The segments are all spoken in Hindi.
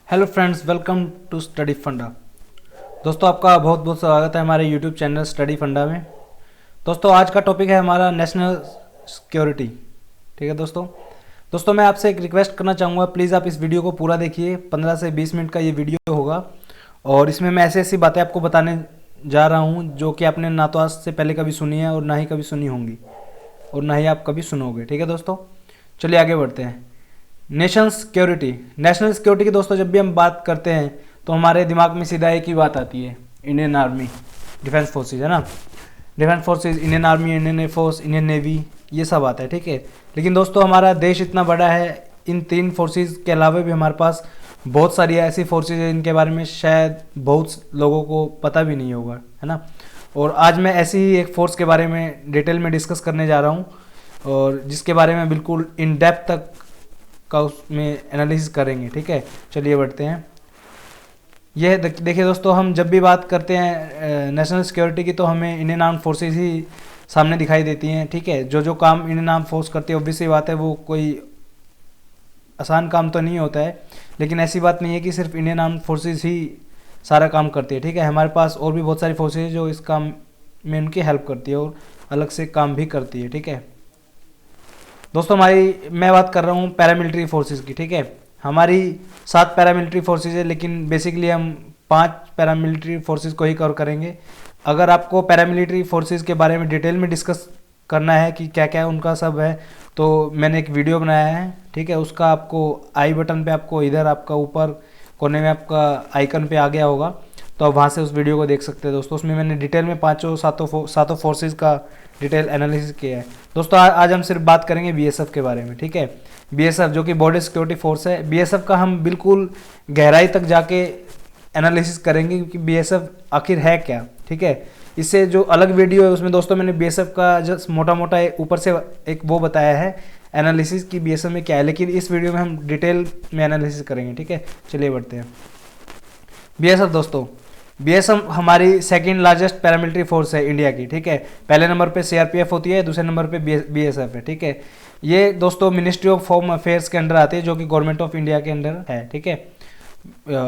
Hello friends, welcome to study funda. दोस्तों, आपका बहुत बहुत स्वागत है हमारे यूट्यूब चैनल स्टडी फंडा में। दोस्तों, आज का टॉपिक है हमारा नेशनल सिक्योरिटी। ठीक है दोस्तों, मैं आपसे एक रिक्वेस्ट करना चाहूँगा, प्लीज़ आप इस वीडियो को पूरा देखिए। 15 से 20 मिनट का ये वीडियो होगा और इसमें मैं ऐसी ऐसी बातें आपको बताने जा रहा हूँ जो कि आपने ना तो आज से पहले कभी सुनी है और ना ही कभी सुनी होंगी और ना ही आप कभी सुनोगे। ठीक है दोस्तों, चलिए आगे बढ़ते हैं। नेशनल सिक्योरिटी की दोस्तों जब भी हम बात करते हैं तो हमारे दिमाग में सीधा एक ही बात आती है, इंडियन आर्मी, डिफेंस फोर्सेज, है ना। Defence forces, Indian army, Indian air force, Indian navy, ये सब आता है। ठीक है, लेकिन दोस्तों हमारा देश इतना बड़ा है, इन तीन फोर्सेज के अलावा भी हमारे पास बहुत सारी ऐसी फोर्सेज हैं जिनके बारे में शायद बहुत लोगों को पता भी नहीं होगा, है ना। और आज मैं ऐसी ही एक फोर्स के बारे में डिटेल में डिस्कस करने जा रहा हूँ और जिसके बारे में बिल्कुल इन डेप्थ तक का उसमें एनालिसिस करेंगे। ठीक है, चलिए बढ़ते हैं। यह देखिए दोस्तों, हम जब भी बात करते हैं नेशनल सिक्योरिटी की तो हमें इंडियन आर्म फोर्सेस ही सामने दिखाई देती हैं। ठीक है, जो काम इंडियन आर्म फोर्स करती है ऑब्वियसली बात है वो कोई आसान काम तो नहीं होता है, लेकिन ऐसी बात नहीं है कि सिर्फ इंडियन आर्म फोर्सेस ही सारा काम करती है। ठीक है, हमारे पास और भी बहुत सारी फोर्सेज जो इस काम में उनकी हेल्प करती है और अलग से काम भी करती है। ठीक है दोस्तों, मैं बात कर रहा हूँ पैरामिलिट्री फोर्सेस की। ठीक है, हमारी 7 पैरामिलिट्री फोर्सेस है, लेकिन बेसिकली हम 5 पैरामिलिट्री फोर्सेस को ही कवर करेंगे। अगर आपको पैरामिलिट्री फोर्सेस के बारे में डिटेल में डिस्कस करना है कि क्या क्या उनका सब है तो मैंने एक वीडियो बनाया है। ठीक है, उसका आपको आई बटन पे, आपको इधर आपका ऊपर कोने में आपका आइकन पे आ गया होगा, तो आप वहाँ से उस वीडियो को देख सकते हैं दोस्तों। उसमें मैंने डिटेल में सातों फोर्सेज का डिटेल एनालिसिस किया है। दोस्तों आज हम सिर्फ बात करेंगे बीएसएफ के बारे में। ठीक है, बीएसएफ जो कि बॉर्डर सिक्योरिटी फोर्स है, बीएसएफ का हम बिल्कुल गहराई तक जाके एनालिसिस करेंगे कि बीएसएफ आखिर है क्या। ठीक है, इससे जो अलग वीडियो है उसमें दोस्तों मैंने बीएसएफ का जस्ट मोटा मोटा ऊपर से एक वो बताया है एनालिसिस की बीएसएफ में क्या है, लेकिन इस वीडियो में हम डिटेल में एनालिसिस करेंगे। ठीक है, चलिए बढ़ते हैं। बीएसएफ दोस्तों, बीएसएफ हमारी सेकंड लार्जेस्ट पैरामिलिट्री फोर्स है इंडिया की। ठीक है, पहले नंबर पे सीआरपीएफ होती है, दूसरे नंबर पे बीएसएफ है। ठीक है, ये दोस्तों मिनिस्ट्री ऑफ होम अफेयर्स के अंडर आती है जो कि गवर्नमेंट ऑफ इंडिया के अंडर है। ठीक है,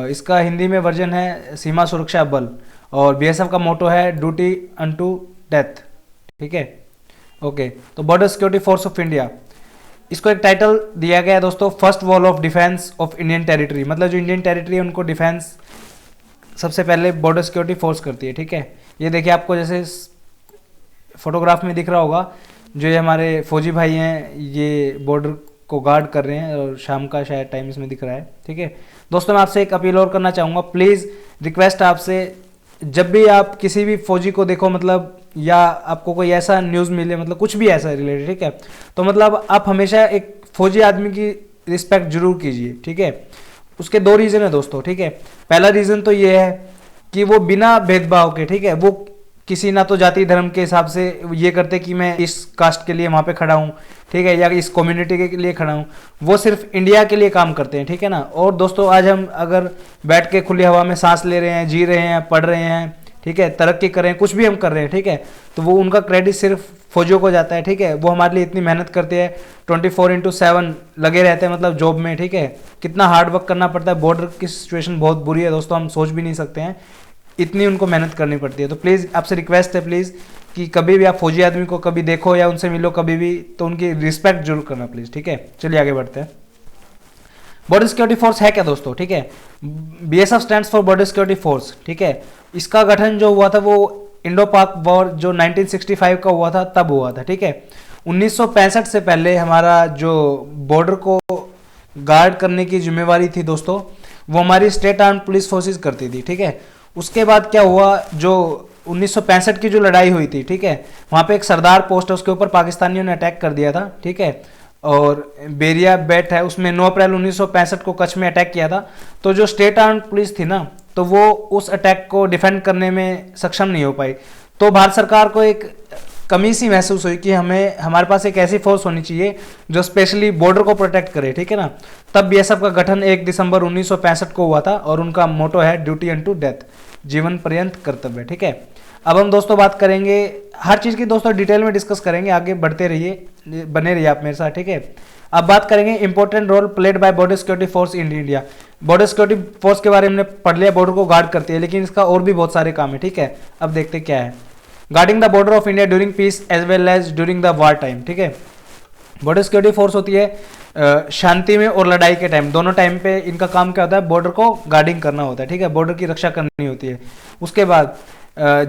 इसका हिंदी में वर्जन है सीमा सुरक्षा बल और बीएसएफ का मोटो है ड्यूटी अनटू डेथ। ठीक है, ओके, तो border security force of India, इसको एक टाइटल दिया गया है दोस्तों, first wall of defence of Indian territory. मतलब जो इंडियन टेरिटरी है उनको डिफेंस सबसे पहले बॉर्डर सिक्योरिटी फोर्स करती है। ठीक है, ये देखिए आपको जैसे फोटोग्राफ में दिख रहा होगा, जो ये हमारे फौजी भाई हैं ये बॉर्डर को गार्ड कर रहे हैं और शाम का शायद टाइम इसमें दिख रहा है। ठीक है दोस्तों, मैं आपसे एक अपील और करना चाहूँगा, प्लीज़ रिक्वेस्ट आपसे, जब भी आप किसी भी फौजी को देखो, मतलब या आपको कोई ऐसा न्यूज़ मिले, मतलब कुछ भी ऐसा रिलेटेड, ठीक है, तो मतलब आप हमेशा एक फौजी आदमी की रिस्पेक्ट जरूर कीजिए। ठीक है, उसके 2 रीज़न है दोस्तों। ठीक है, पहला रीज़न तो ये है कि वो बिना भेदभाव के, ठीक है, वो किसी ना तो जाति धर्म के हिसाब से ये करते कि मैं इस कास्ट के लिए वहाँ पे खड़ा हूँ, ठीक है, या इस कम्युनिटी के लिए खड़ा हूँ, वो सिर्फ इंडिया के लिए काम करते हैं। ठीक है ना। और दोस्तों आज हम अगर बैठ के खुली हवा में सांस ले रहे हैं, जी रहे हैं, पढ़ रहे हैं, ठीक है, तरक्की कर रहे हैं, कुछ भी हम कर रहे हैं, ठीक है, तो वो उनका क्रेडिट सिर्फ फौजियों को जाता है। ठीक है, वो हमारे लिए इतनी मेहनत करते हैं, 24/7 लगे रहते हैं, मतलब जॉब में। ठीक है, कितना हार्ड वर्क करना पड़ता है, बॉर्डर की सिचुएशन बहुत बुरी है दोस्तों, हम सोच भी नहीं सकते हैं, इतनी उनको मेहनत करनी पड़ती है। तो प्लीज़ आपसे रिक्वेस्ट है प्लीज़ कि कभी भी आप फौजी आदमी को कभी देखो या उनसे मिलो कभी भी, तो उनकी रिस्पेक्ट जरूर करना प्लीज़। ठीक है, चलिए आगे बढ़ते हैं। बॉर्डर सिक्योरिटी फोर्स है क्या दोस्तों? ठीक है, BSF stands for border security force. ठीक है, इसका गठन जो हुआ था वो इंडो पाक वॉर जो 1965 का हुआ था तब हुआ था। ठीक है, 1965 से पहले हमारा जो बॉर्डर को गार्ड करने की जिम्मेवारी थी दोस्तों, वो हमारी स्टेट आर्म पुलिस फोर्सेस करती थी। ठीक है, उसके बाद क्या हुआ, जो 1965 की जो लड़ाई हुई थी, ठीक है, वहाँ पे एक सरदार पोस्ट है, उसके ऊपर पाकिस्तानियों ने अटैक कर दिया था। ठीक है, और बेरिया बेट है, उसमें 9 अप्रैल 1965 को कच्छ में अटैक किया था। तो जो स्टेट आर्म पुलिस थी ना, तो वो उस अटैक को डिफेंड करने में सक्षम नहीं हो पाई। तो भारत सरकार को एक कमी सी महसूस हुई कि हमारे पास एक ऐसी फोर्स होनी चाहिए जो स्पेशली बॉर्डर को प्रोटेक्ट करे। ठीक है ना, तब बीएसएफ का गठन 1 दिसंबर 1965 को हुआ था और उनका मोटो है ड्यूटी अनटू डेथ, जीवन पर्यंत कर्तव्य। ठीक है, अब हम दोस्तों बात करेंगे हर चीज़ की दोस्तों डिटेल में डिस्कस करेंगे, आगे बढ़ते रहिए, बने रहिए आप मेरे साथ, ठीक है। अब बात करेंगे important role played by border security force in India. Border security force के बारे में हमने पढ़ लिया, बॉर्डर को गार्ड करती है, लेकिन इसका और भी बहुत सारे काम है, ठीक है। अब देखते क्या है। Guarding the border of India during peace as well as during the war time, ठीक है। बॉर्डर सिक्योरिटी फोर्स होती है शांति में और लड़ाई के टाइम, दोनों टाइम पे इनका काम क्या होता है, बॉर्डर को गार्डिंग करना होता है, ठीक है, बॉर्डर की रक्षा करनी होती है। उसके बाद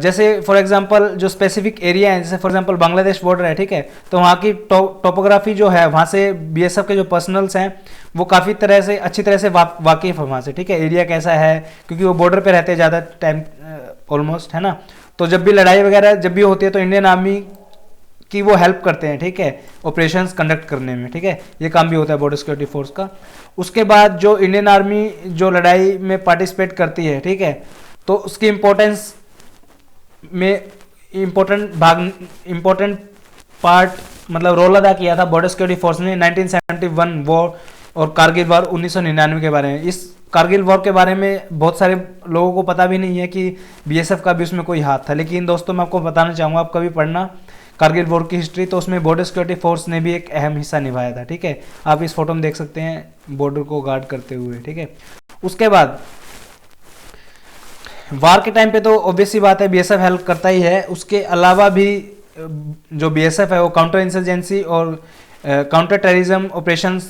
जैसे फॉर एग्जांपल जो स्पेसिफिक एरिया है, जैसे फॉर एग्जांपल बांग्लादेश बॉर्डर है, ठीक है, तो वहाँ की टोपोग्राफी जो है, वहाँ से बीएसएफ के जो पर्सनल्स हैं वो काफ़ी तरह से अच्छी तरह से वाकिफ है वहाँ से, ठीक है, एरिया कैसा है, क्योंकि वो बॉर्डर पे रहते हैं ज़्यादा टाइम ऑलमोस्ट, है ना। तो जब भी लड़ाई वगैरह जब भी होती है तो इंडियन आर्मी कि वो हेल्प करते हैं, ठीक है, ऑपरेशंस कंडक्ट करने में, ठीक है, ये काम भी होता है बॉर्डर सिक्योरिटी फोर्स का। उसके बाद जो इंडियन आर्मी जो लड़ाई में पार्टिसिपेट करती है, ठीक है, तो उसकी इम्पोर्टेंस में इम्पोर्टेंट पार्ट मतलब रोल अदा किया था बॉर्डर सिक्योरिटी फोर्स ने 1971 वॉर और कारगिल वॉर 1999 के बारे में। इस कारगिल वॉर के बारे में बहुत सारे लोगों को पता भी नहीं है कि बीएसएफ का भी उसमें कोई हाथ था, लेकिन दोस्तों मैं आपको बताना चाहूँगा, आप कभी पढ़ना कारगिल वॉर की हिस्ट्री, तो उसमें बॉर्डर सिक्योरिटी फोर्स ने भी एक अहम हिस्सा निभाया था, ठीक है। आप इस फोटो में देख सकते हैं बॉर्डर को गार्ड करते हुए, ठीक है। उसके बाद वार के टाइम पे तो ऑब्वियस सी बात है बीएसएफ हेल्प करता ही है, उसके अलावा भी जो बीएसएफ है वो काउंटर इंसर्जेंसी और काउंटर टेररिज्म ऑपरेशंस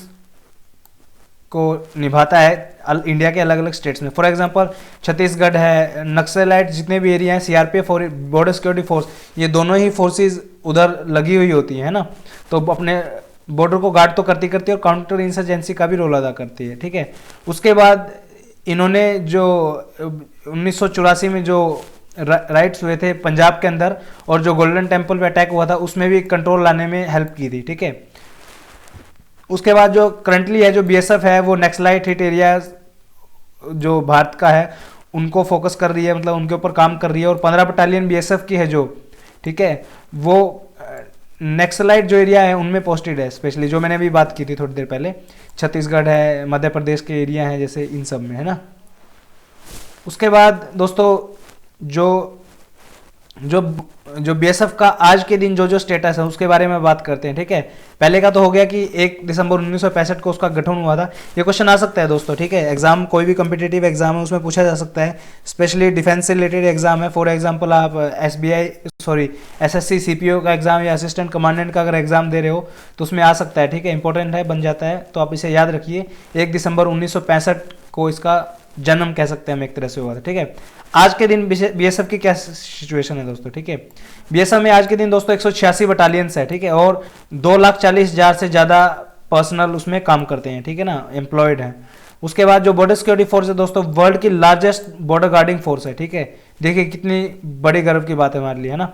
को निभाता है इंडिया के अलग अलग स्टेट्स में। फॉर एग्जांपल छत्तीसगढ़ है, नक्सलाइट जितने भी एरिया हैं, सीआरपीएफ और बॉर्डर सिक्योरिटी फोर्स, ये दोनों ही फोर्सेस उधर लगी हुई होती है ना, तो अपने बॉर्डर को गार्ड तो करती करती है और काउंटर इंसर्जेंसी का भी रोल अदा करती है, ठीक है। उसके बाद इन्होंने जो 1984 में जो राइट्स हुए थे पंजाब के अंदर और जो गोल्डन टेम्पल पे अटैक हुआ था, उसमें भी कंट्रोल लाने में हेल्प की थी, ठीक है। उसके बाद जो करंटली है जो बीएसएफ है वो नक्सलाइट हिट एरिया जो भारत का है उनको फोकस कर रही है, मतलब उनके ऊपर काम कर रही है, और 15 बटालियन बीएसएफ की है जो, ठीक है, वो नक्सलाइट जो एरिया है उनमें पोस्टेड है, स्पेशली जो मैंने अभी बात की थी थोड़ी देर पहले, छत्तीसगढ़ है, मध्य प्रदेश के एरिया हैं जैसे, इन सब में, है ना। उसके बाद दोस्तों जो जो जो बीएसएफ का आज के दिन जो जो स्टेटस है उसके बारे में बात करते हैं, ठीक है। पहले का तो हो गया कि 1 दिसंबर 1965 को उसका गठन हुआ था। ये क्वेश्चन आ सकता है दोस्तों, ठीक है, एग्जाम कोई भी कॉम्पिटिटिव एग्जाम है उसमें पूछा जा सकता है, स्पेशली डिफेंस से रिलेटेड एग्जाम है। फॉर एग्जांपल आप एसएससी सीपीओ का एग्जाम या असिस्टेंट कमांडेंट का अगर एग्जाम दे रहे हो तो उसमें आ सकता है, ठीक है, इंपॉर्टेंट है, बन जाता है, तो आप इसे याद रखिए। 1 दिसंबर 1965 को इसका जन्म कह सकते हैं हम एक तरह से हुआ था, ठीक है। आज के दिन बीएसएफ की क्या सिचुएशन है दोस्तों, ठीक है। बीएसएफ में आज के दिन दोस्तों 186 बटालियंस है, ठीक है, और 2,40,000 से ज़्यादा पर्सनल उसमें काम करते हैं, ठीक है ना, एम्प्लॉयड हैं। उसके बाद जो बॉर्डर सिक्योरिटी फोर्स है दोस्तों वर्ल्ड की लार्जेस्ट बॉर्डर गार्डिंग फोर्स है, ठीक है, देखिए कितनी बड़ी गर्व की बात है हमारे लिए, है ना।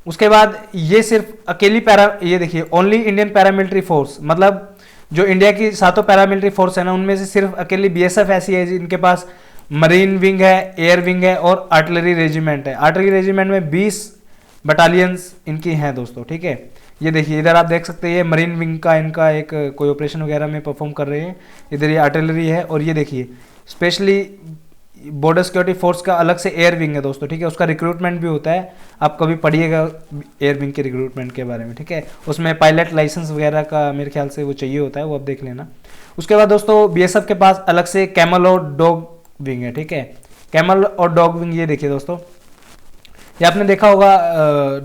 उसके बाद ये सिर्फ अकेली ये देखिए ओनली इंडियन पैरामिलिट्री फोर्स, मतलब जो इंडिया की 7 पैरामिलिट्री फोर्स है ना उनमें से सिर्फ अकेली बीएसएफ ऐसी है जिनके पास मरीन विंग है, एयर विंग है और आर्टिलरी रेजिमेंट है। आर्टिलरी रेजिमेंट में 20 बटालियंस इनकी हैं दोस्तों, ठीक है। ये देखिए इधर आप देख सकते हैं ये मरीन विंग का इनका एक कोई ऑपरेशन वगैरह में परफॉर्म कर रहे हैं, इधर ये आर्टिलरी है, और ये देखिए स्पेशली बॉर्डर सिक्योरिटी फोर्स का अलग से एयर विंग है दोस्तों, ठीक है, उसका रिक्रूटमेंट भी होता है, आप कभी पढ़िएगा एयर विंग के रिक्रूटमेंट के बारे में, ठीक है, उसमें पायलट लाइसेंस वगैरह का मेरे ख्याल से वो चाहिए होता है, वो आप देख लेना। उसके बाद दोस्तों बीएसएफ के पास अलग से कैमल और डॉग विंग है, ठीक है, कैमल और डॉग विंग, ये देखिए दोस्तों, ये आपने देखा होगा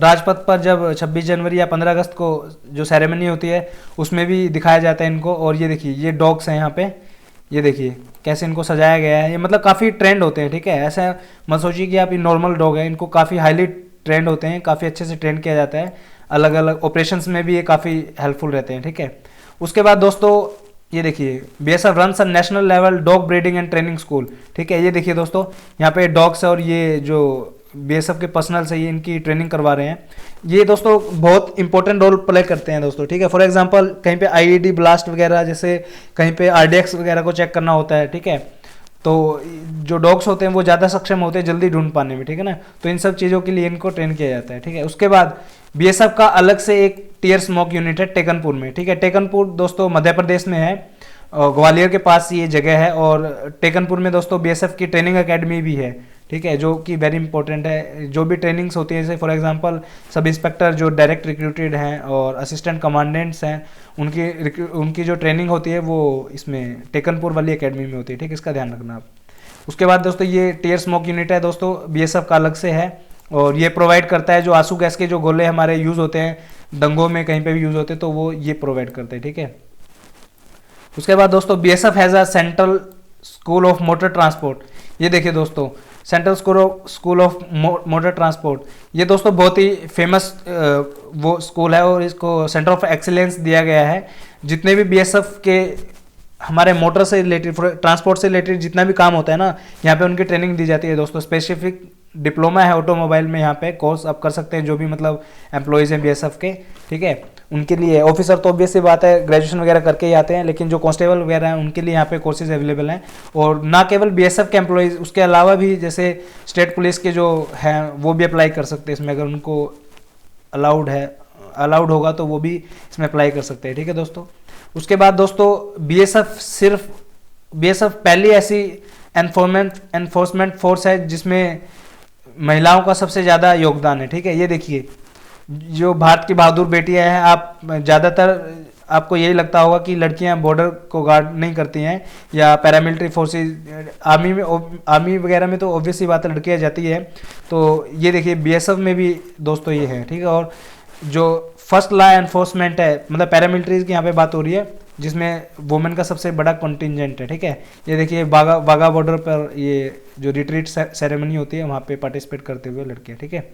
राजपथ पर जब 26 जनवरी या 15 अगस्त को जो सेरेमनी होती है उसमें भी दिखाया जाता है इनको। और ये देखिए ये डॉग्स हैं यहाँ पे, ये देखिए कैसे इनको सजाया गया है, ये मतलब काफ़ी ट्रेंड होते हैं, ठीक है, ऐसा मत सोचिए कि आप ये नॉर्मल डॉग है, इनको काफ़ी हाईली ट्रेंड होते हैं, काफ़ी अच्छे से ट्रेंड किया जाता है, अलग अलग ऑपरेशंस में भी ये काफ़ी हेल्पफुल रहते हैं, ठीक है। उसके बाद दोस्तों ये देखिए BSF runs a national level dog breeding and training school, ठीक है, ये देखिए दोस्तों यहाँ पे डॉग्स और ये जो बीएसएफ के पर्सनल से ये इनकी ट्रेनिंग करवा रहे हैं, ये दोस्तों बहुत इंपॉर्टेंट रोल प्ले करते हैं दोस्तों, ठीक है। फॉर एग्जांपल कहीं पे आईईडी ब्लास्ट वगैरह, जैसे कहीं पे आरडीएक्स वगैरह को चेक करना होता है, ठीक है, तो जो डॉग्स होते हैं वो ज़्यादा सक्षम होते हैं जल्दी ढूंढ पाने में, ठीक है ना, तो इन सब चीज़ों के लिए इनको ट्रेन किया जाता है, ठीक है। उसके बाद बीएसएफ का अलग से एक टियर स्मोक यूनिट है टेकनपुर में, ठीक है, टेकनपुर दोस्तों मध्य प्रदेश में है, ग्वालियर के पास ये जगह है, और टेकनपुर में दोस्तों बीएसएफ की ट्रेनिंग एकेडमी भी है, ठीक है, जो कि वेरी इंपॉर्टेंट है। जो भी ट्रेनिंग्स होती है, जैसे फॉर एग्जांपल सब इंस्पेक्टर जो डायरेक्ट रिक्रूटेड हैं और असिस्टेंट कमांडेंट्स हैं, उनकी जो ट्रेनिंग होती है वो इसमें टेकनपुर वाली एकेडमी में होती है, ठीक है, इसका ध्यान रखना आप। उसके बाद दोस्तों ये टीयर स्मोक यूनिट है दोस्तों, बीएसएफ का अलग से है, और ये प्रोवाइड करता है जो आंसू गैस के जो गोले हमारे यूज़ होते हैं दंगों में, कहीं पे भी यूज़ होते हैं, तो वो ये प्रोवाइड करते हैं, ठीक है। उसके बाद दोस्तों BSF has a central school of motor transport. ये देखिए दोस्तों, central school of motor transport, ये दोस्तों बहुत ही फेमस वो स्कूल है, और इसको सेंटर ऑफ एक्सीलेंस दिया गया है। जितने भी बीएसएफ के हमारे मोटर से रिलेटेड, ट्रांसपोर्ट से रिलेटेड जितना भी काम होता है ना, यहाँ पे उनकी ट्रेनिंग दी जाती है दोस्तों। स्पेसिफिक डिप्लोमा है ऑटोमोबाइल में, यहाँ पे कोर्स आप कर सकते हैं, जो भी मतलब एम्प्लॉयज़ हैं बीएसएफ के, ठीक है, उनके लिए। ऑफिसर तो ऑब्वियस सी बात है, ग्रेजुएशन वगैरह करके ही आते हैं, लेकिन जो कांस्टेबल वगैरह हैं उनके लिए यहाँ पे कोर्सेज अवेलेबल हैं। और ना केवल बीएसएफ के एम्प्लॉयज़, उसके अलावा भी जैसे स्टेट पुलिस के जो हैं वो भी अप्लाई कर सकते हैं इसमें, अगर उनको अलाउड होगा तो वो भी इसमें अप्लाई कर सकते हैं, ठीक है दोस्तों। उसके बाद दोस्तों बीएसएफ पहली ऐसी एनफोर्समेंट फोर्स है जिसमें महिलाओं का सबसे ज़्यादा योगदान है, ठीक है। ये देखिए, जो भारत की बहादुर बेटियां हैं, आप ज़्यादातर आपको यही लगता होगा कि लड़कियां बॉर्डर को गार्ड नहीं करती हैं, या पैरामिलिट्री फोर्सेस, आर्मी वगैरह में तो ऑब्वियस सी बात है लड़कियां जाती है। तो ये देखिए बीएसएफ में भी दोस्तों ये है, ठीक है। और जो फर्स्ट लॉ एनफोर्समेंट है, मतलब पैरामिलिट्रीज की यहाँ पे बात हो रही है, जिसमें वुमेन का सबसे बड़ा कॉन्टिजेंट है, ठीक है। ये देखिए वाघा बॉर्डर पर ये जो रिट्रीट सेरेमनी होती है वहाँ पे पार्टिसिपेट करते हुए लड़कियाँ, ठीक है।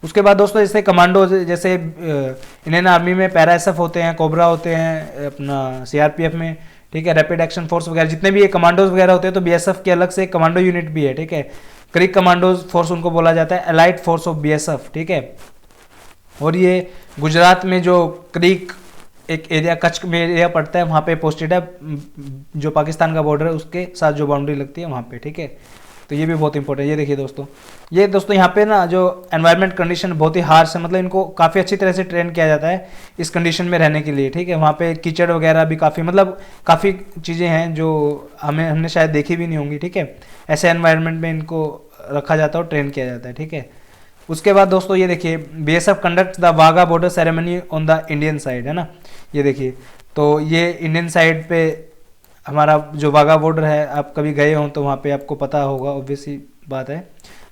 उसके बाद दोस्तों जैसे कमांडो, जैसे इंडियन आर्मी में पैरा एसएफ होते हैं, कोबरा होते हैं, अपना सीआरपीएफ में, ठीक है, रैपिड एक्शन फोर्स वगैरह, जितने भी ये कमांडोज वगैरह होते हैं, तो बीएसएफ के अलग से कमांडो यूनिट भी है, ठीक है। क्रिक कमांडोज फोर्स उनको बोला जाता है, एलाइट फोर्स ऑफ बीएसएफ, ठीक है। और ये गुजरात में जो क्रीक एक एरिया, कच्छ में एरिया पड़ता है, वहाँ पे पोस्टेड है, जो पाकिस्तान का बॉर्डर है उसके साथ जो बाउंड्री लगती है वहाँ पे, ठीक है। तो ये भी बहुत इंपॉर्टेंट है। ये देखिए दोस्तों यहाँ पे ना जो एनवायरनमेंट कंडीशन बहुत ही हार्श है, मतलब इनको काफ़ी अच्छी तरह से ट्रेन किया जाता है इस कंडीशन में रहने के लिए, ठीक है। वहाँ पे कीचड़ वगैरह भी काफ़ी चीज़ें हैं जो हमने शायद देखी भी नहीं होंगी, ठीक है। ऐसे एनवायरनमेंट में इनको रखा जाता है और ट्रेन किया जाता है, ठीक है। उसके बाद दोस्तों ये देखिए, BSF conduct the Wagah border ceremony on the Indian side, है ना। ये देखिए, तो ये इंडियन साइड पे हमारा जो वाघा बॉर्डर है, आप कभी गए हो तो वहाँ पे आपको पता होगा, ऑब्वियस ही बात है।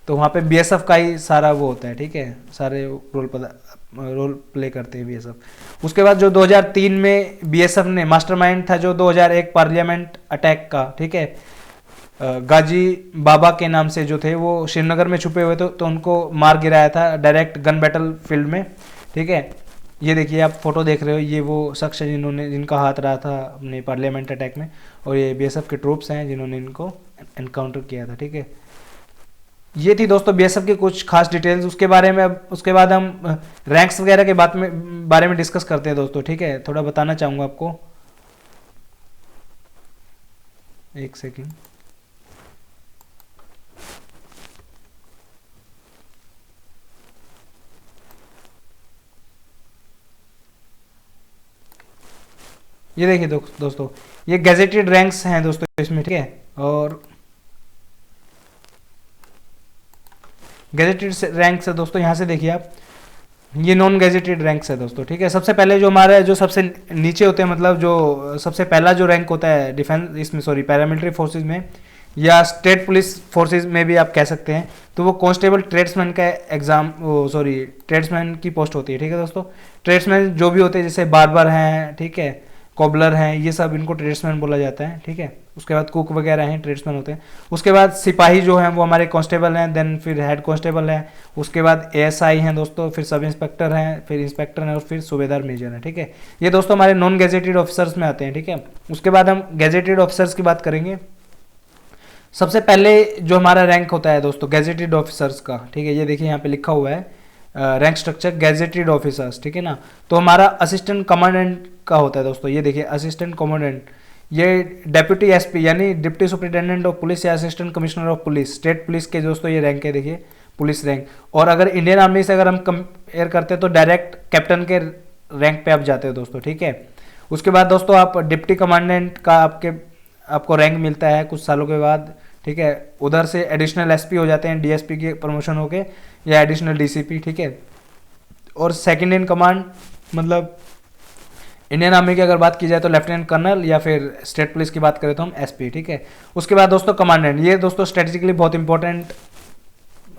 तो वहाँ पे बीएसएफ का ही सारा वो होता है, ठीक है, सारे रोल प्ले करते हैं बीएसएफ। उसके बाद जो 2003 में बीएसएफ ने मास्टरमाइंड था जो 2001 पार्लियामेंट अटैक का, ठीक है, गाजी बाबा के नाम से जो थे वो श्रीनगर में छुपे हुए थे, तो उनको मार गिराया था डायरेक्ट गन बैटल फील्ड में, ठीक है। ये देखिए आप फोटो देख रहे हो, ये वो शख्स है जिनका हाथ रहा था अपने पार्लियामेंट अटैक में, और ये बीएसएफ के ट्रूप्स हैं जिन्होंने इनको एनकाउंटर किया था, ठीक है। ये थी दोस्तों बीएसएफ की कुछ खास डिटेल्स। उसके बाद हम रैंक्स वगैरह के बारे में डिस्कस करते हैं दोस्तों, ठीक है। थोड़ा बताना चाहूँगा आपको, एक सेकेंड। ये देखिए दोस्तों, ये गैजेटेड रैंक्स हैं दोस्तों इसमें, ठीक है। और गैजेटेड रैंक्स है दोस्तों, यहाँ से देखिए आप, ये नॉन गैजेटेड रैंक्स है दोस्तों, ठीक है। सबसे पहले जो हमारा जो सबसे नीचे होते हैं, मतलब जो सबसे पहला जो रैंक होता है डिफेंस इसमें, सॉरी, पैरामिलिट्री फोर्सेज में या स्टेट पुलिस फोर्सेज में भी आप कह सकते हैं, तो वो कांस्टेबल ट्रेड्समैन का ट्रेड्समैन की पोस्ट होती है, ठीक है दोस्तों। ट्रेड्समैन जो भी होते हैं, जैसे बार्बर हैं, ठीक है, कॉबलर हैं, ये सब इनको ट्रेड्समैन बोला जाता है, ठीक है। उसके बाद कुक वगैरह हैं, ट्रेड्समैन होते हैं। उसके बाद सिपाही जो हैं वो हमारे कांस्टेबल हैं, देन फिर हेड कांस्टेबल हैं, उसके बाद एएसआई हैं दोस्तों, फिर सब इंस्पेक्टर हैं, फिर इंस्पेक्टर हैं, और फिर सूबेदार मेजर हैं, ठीक है। ये दोस्तों हमारे नॉन गैजेटेड ऑफिसर्स में आते हैं, ठीक है। उसके बाद हम गैजेटेड ऑफिसर्स की बात करेंगे। सबसे पहले जो हमारा रैंक होता है दोस्तों गैजेटेड ऑफिसर्स का, ठीक है, ये देखिए यहाँ पे लिखा हुआ है रैंक स्ट्रक्चर गैजेटेड ऑफिसर्स, ठीक है ना। तो हमारा असिस्टेंट कमांडेंट का होता है दोस्तों, ये देखिए असिस्टेंट कमांडेंट, ये डेप्यूटी एसपी यानी डिप्टी सुपरिटेंडेंट ऑफ पुलिस या assistant commissioner of police, state police के दोस्तों ये रैंक है, देखिए पुलिस रैंक। और अगर इंडियन आर्मी से अगर हम कंपेयर करते हैं तो डायरेक्ट कैप्टन के रैंक पे आप जाते हो दोस्तों, ठीक है। उसके बाद दोस्तों आप डिप्टी कमांडेंट का आपको रैंक मिलता है कुछ सालों के बाद, ठीक है। उधर से एडिशनल एसपी हो जाते हैं, डीएसपी के प्रमोशन होके, या एडिशनल डीसीपी, ठीक है। और सेकंड इन कमांड मतलब इंडियन आर्मी की अगर बात की जाए तो लेफ्टिनेंट कर्नल, या फिर स्टेट पुलिस की बात करें तो हम एसपी, ठीक है। उसके बाद दोस्तों कमांडेंट, ये दोस्तों स्ट्रेटेजिकली बहुत इंपॉर्टेंट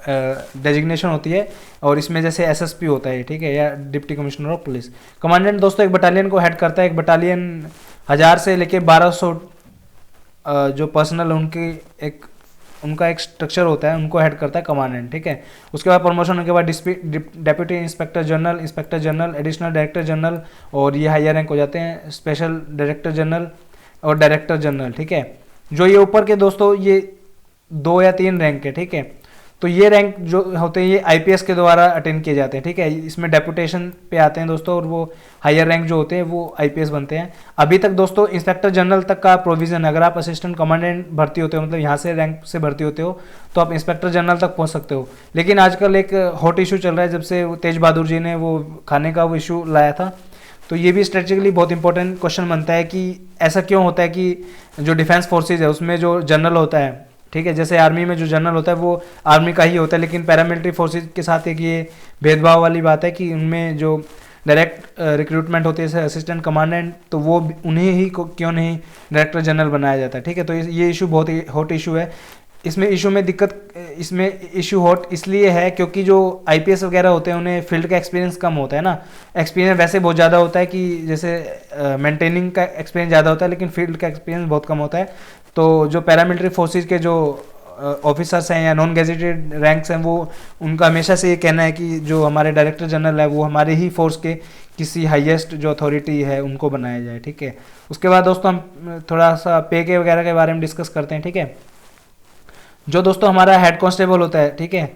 डेजिग्नेशन होती है, और इसमें जैसे एसएसपी होता है, ठीक है, या deputy commissioner of police. Commandant दोस्तों एक बटालियन को हेड करता है। एक बटालियन 1000 से लेके 1200 जो पर्सनल उनका एक स्ट्रक्चर होता है, उनको हेड करता है कमांडेंट, ठीक है। उसके बाद प्रमोशन होने के बाद deputy inspector general, inspector general, additional director general, और ये हायर रैंक हो जाते हैं स्पेशल डायरेक्टर जनरल और डायरेक्टर जनरल, ठीक है। जो ये ऊपर के दोस्तों ये 2 या 3 रैंक है, ठीक है। तो ये रैंक जो होते हैं ये आईपीएस के द्वारा अटेंड किए जाते हैं, ठीक है। इसमें डेपुटेशन पे आते हैं दोस्तों, और वो हायर रैंक जो होते हैं वो आईपीएस बनते हैं। अभी तक दोस्तों इंस्पेक्टर जनरल तक का प्रोविजन, अगर आप असिस्टेंट कमांडेंट भर्ती होते हो, मतलब यहाँ से रैंक से भर्ती होते हो, तो आप इंस्पेक्टर जनरल तक पहुँच सकते हो। लेकिन आजकल एक हॉट इशू चल रहा है, जब से तेज बहादुर जी ने वो खाने का वो इशू लाया था, तो ये भी स्ट्रेटेजिकली बहुत इंपॉर्टेंट क्वेश्चन बनता है कि ऐसा क्यों होता है कि जो डिफेंस फोर्सेज है उसमें जो जनरल होता है, ठीक है, जैसे आर्मी में जो जनरल होता है वो आर्मी का ही होता है, लेकिन पैरामिलिट्री फोर्सेज के साथ एक ये भेदभाव वाली बात है कि उनमें जो डायरेक्ट रिक्रूटमेंट होती है असिस्टेंट कमांडेंट, तो वो उन्हें ही क्यों नहीं डायरेक्टर जनरल बनाया जाता है, ठीक है। तो ये इशू बहुत ही हॉट इशू है। इसमें इशू हॉट इसलिए है क्योंकि जो आईपीएस वगैरह होते हैं उन्हें फील्ड का एक्सपीरियंस कम होता है ना। एक्सपीरियंस वैसे बहुत ज़्यादा होता है कि जैसे मेंटेनिंग का एक्सपीरियंस ज़्यादा होता है, लेकिन फील्ड का एक्सपीरियंस बहुत कम होता है। तो जो पैरामिलिट्री फोर्सेज के जो ऑफिसर्स हैं या नॉन गेजेटेड रैंक्स हैं, वो उनका हमेशा से ये कहना है कि जो हमारे डायरेक्टर जनरल है वो हमारे ही फोर्स के किसी हाईएस्ट जो अथॉरिटी है उनको बनाया जाए, ठीक है। उसके बाद दोस्तों हम थोड़ा सा पे के वगैरह के बारे में डिस्कस करते हैं, ठीक है। जो दोस्तों हमारा हेड कांस्टेबल होता है, ठीक है,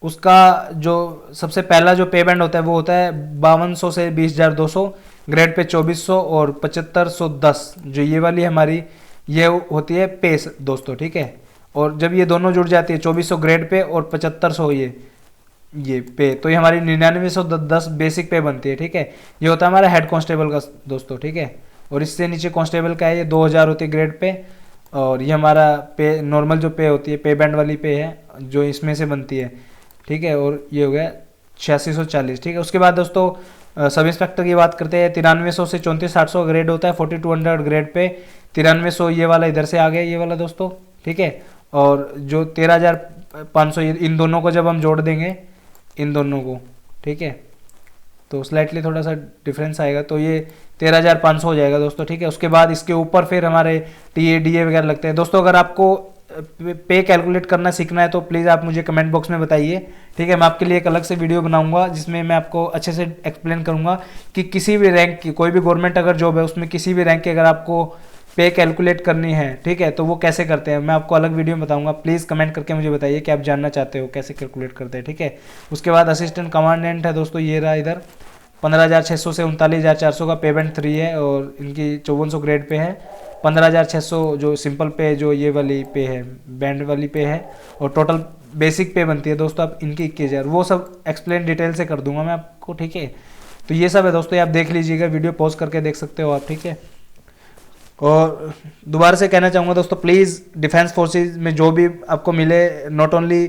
उसका जो सबसे पहला जो पे बैंड होता है वो होता है 5200 से 20,200, ग्रेड पे 2400 और 7510, जो ये वाली हमारी ये होती है पे दोस्तों, ठीक है। और जब ये दोनों जुड़ जाती है 2400 ग्रेड पे और 7500 ये पे, तो ये हमारी 9910 बेसिक पे बनती है, ठीक है। ये होता है हमारा हेड कांस्टेबल का दोस्तों, ठीक है। और इससे नीचे कांस्टेबल का है ये 2000 होती है ग्रेड पे, और ये हमारा पे नॉर्मल जो पे होती है पे बैंड वाली पे है जो इसमें से बनती है, ठीक है। और ये हो गया 8640, ठीक है। उसके बाद दोस्तों सब इंस्पेक्टर की बात करते हैं। 9300 से 34,800 ग्रेड होता है, 4200 ग्रेड पे 9300 ये वाला इधर से आ गया ये वाला दोस्तों, ठीक है। और जो 13,500 इन दोनों को जब हम जोड़ देंगे इन दोनों को, ठीक है, तो स्लाइटली थोड़ा सा डिफरेंस आएगा, तो ये 13,500 हो जाएगा दोस्तों, ठीक है। उसके बाद इसके ऊपर फिर हमारे टीए डीए वगैरह लगते हैं दोस्तों। अगर आपको पे कैलकुलेट करना सीखना है तो प्लीज़ आप मुझे कमेंट बॉक्स में बताइए, ठीक है। मैं आपके लिए एक अलग से वीडियो बनाऊंगा जिसमें मैं आपको अच्छे से एक्सप्लेन करूंगा कि किसी भी रैंक की, कोई भी गवर्नमेंट अगर जॉब है उसमें किसी भी रैंक की अगर आपको पे कैलकुलेट करनी है, ठीक है, तो वो कैसे करते हैं मैं आपको अलग वीडियो में बताऊंगा। प्लीज़ कमेंट करके मुझे बताइए कि आप जानना चाहते हो कैसे कैलकुलेट करते हैं, ठीक है। उसके बाद असिस्टेंट कमांडेंट है दोस्तों, ये रहा इधर 15,600 से 39,400 का पेमेंट 3 है, और इनकी 5400 ग्रेड पे है। 15,600 जो सिंपल पे जो ये वाली पे है बैंड वाली पे है, और टोटल बेसिक पे बनती है दोस्तों आप इनकी 21,000। वो सब एक्सप्लेन डिटेल से कर दूंगा मैं आपको, ठीक है। तो ये सब है दोस्तों, आप देख लीजिएगा, वीडियो पॉज करके देख सकते हो आप, ठीक है। और दोबारा से कहना चाहूँगा दोस्तों, प्लीज़ डिफेंस फोर्सेज में जो भी आपको मिले, नॉट ओनली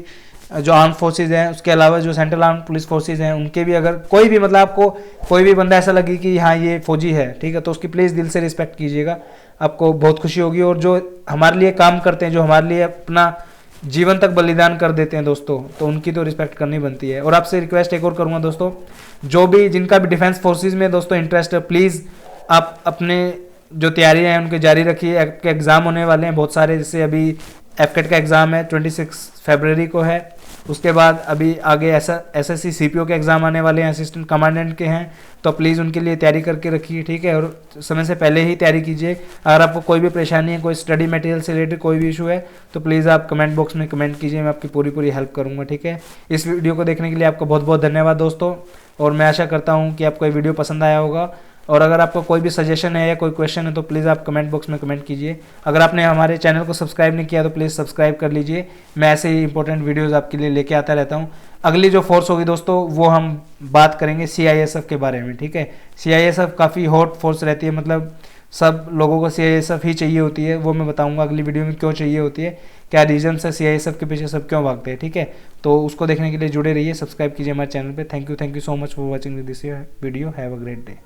जो आर्म फोर्सेज हैं, उसके अलावा जो सेंट्रल आर्म पुलिस फोर्सेज हैं उनके भी, अगर कोई भी मतलब आपको कोई भी बंदा ऐसा लगे कि हाँ ये फौजी है, ठीक है, तो उसकी प्लीज़ दिल से रिस्पेक्ट कीजिएगा, आपको बहुत खुशी होगी। और जो हमारे लिए काम करते हैं, जो हमारे लिए अपना जीवन तक बलिदान कर देते हैं दोस्तों, तो उनकी तो रिस्पेक्ट करनी बनती है। और आपसे रिक्वेस्ट एक और करूँगा दोस्तों, जो भी जिनका भी डिफेंस फोर्सेज में दोस्तों इंटरेस्ट है, प्लीज़ आप अपने जो तैयारियां हैं उनके जारी रखिए। आपके एग्ज़ाम होने वाले हैं बहुत सारे, जैसे अभी एफकेट का एग्ज़ाम है 26 फरवरी को है। उसके बाद अभी आगे एसएससी सीपीओ के एग्ज़ाम आने वाले हैं, असिस्टेंट कमांडेंट के हैं, तो प्लीज़ उनके लिए तैयारी करके रखिए, ठीक है। और समय से पहले ही तैयारी कीजिए। अगर आपको कोई भी परेशानी है, कोई स्टडी मटेरियल से रिलेटेड कोई भी इशू है, तो प्लीज़ आप कमेंट बॉक्स में कमेंट कीजिए, मैं आपकी पूरी हेल्प करूँगा, ठीक है। इस वीडियो को देखने के लिए आपका बहुत बहुत धन्यवाद दोस्तों, और मैं आशा करता हूँ कि आपको ये वीडियो पसंद आया होगा। और अगर आपको कोई भी सजेशन है या कोई क्वेश्चन है तो प्लीज़ आप कमेंट बॉक्स में कमेंट कीजिए। अगर आपने हमारे चैनल को सब्सक्राइब नहीं किया तो प्लीज़ सब्सक्राइब कर लीजिए। मैं ऐसे ही इंपॉर्टेंट वीडियोस आपके लिए लेके आता रहता हूं। अगली जो फोर्स होगी दोस्तों वो हम बात करेंगे CISF के बारे में, ठीक है। CISF काफ़ी हॉट फोर्स रहती है, मतलब सब लोगों को CISF ही चाहिए होती है, वो मैं बताऊंगा अगली वीडियो में क्यों चाहिए होती है, क्या रीजन है CISF के पीछे सब क्यों भागते हैं। ठीक है, तो उसको देखने के लिए जुड़े रहिए, सब्सक्राइब कीजिए हमारे चैनल पे। Thank you so much for watching this video. Have a great day.